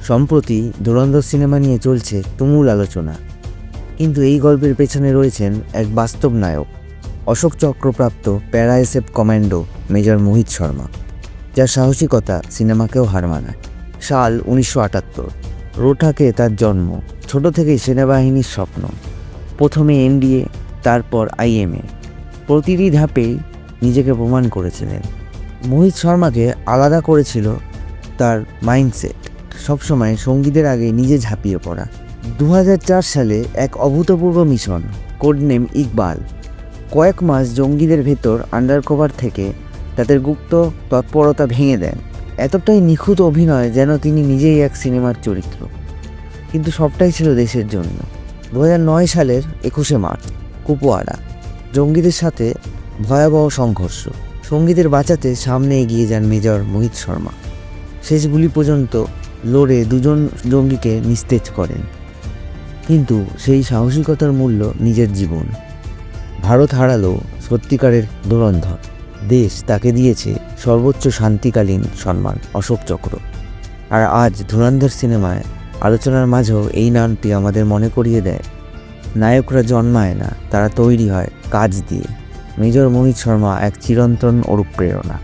সম্প্রতি ধুরন্ধর সিনেমা নিয়ে চলছে তুমুল আলোচনা, কিন্তু এই গল্পের পেছনে রয়েছেন এক বাস্তব নায়ক, অশোক চক্রপ্রাপ্ত প্যারা এসএফ কমান্ডো মেজর মোহিত শর্মা, যার সাহসিকতা সিনেমাকেও হার মানায়। সাল 1978, রোটাকে তার জন্ম। ছোট থেকেই সেনাবাহিনীর স্বপ্ন, প্রথমে এনডিএ, তারপর আইএমএ। প্রতিটি ধাপেই নিজেকে প্রমাণ করেছিলেন। মোহিত শর্মাকে আলাদা করেছিল তার মাইন্ডসেট, সবসময় সঙ্গীদের আগে নিজে ঝাঁপিয়ে পড়া। 2004 সালে এক অভূতপূর্ব মিশন, কোডনেম ইকবাল, কয়েক মাস জঙ্গিদের ভেতর আন্ডারকভার থেকে তাদের গুপ্ত তৎপরতা ভেঙে দেন। এতটাই নিখুঁত অভিনয় যেন তিনি নিজেই এক সিনেমার চরিত্র, কিন্তু সবটাই ছিল দেশের জন্য। 2009 সালের 21শে মার্চ, কুপওয়াড়া, জঙ্গিদের সাথে ভয়াবহ সংঘর্ষ। সঙ্গীদের বাঁচাতে সামনে এগিয়ে যান মেজর মোহিত শর্মা। শেষ গুলি পর্যন্ত লড়ে দুজন জঙ্গিকে নিস্তেজ করেন, কিন্তু সেই সাহসিকতার মূল্য নিজের জীবন। ভারত হারালো সত্যিকারের ধুরন্ধর, দেশ তাকে দিয়েছে সর্বোচ্চ শান্তিকালীন সম্মান অশোক চক্র। আর আজ ধুরন্ধর সিনেমায় আলোচনার মাঝেও এই নামটি আমাদের মনে করিয়ে দেয়, নায়করা জন্মায় না, তারা তৈরি হয় কাজ দিয়ে। মেজর মোহিত শর্মা এক চিরন্তন অনুপ্রেরণা।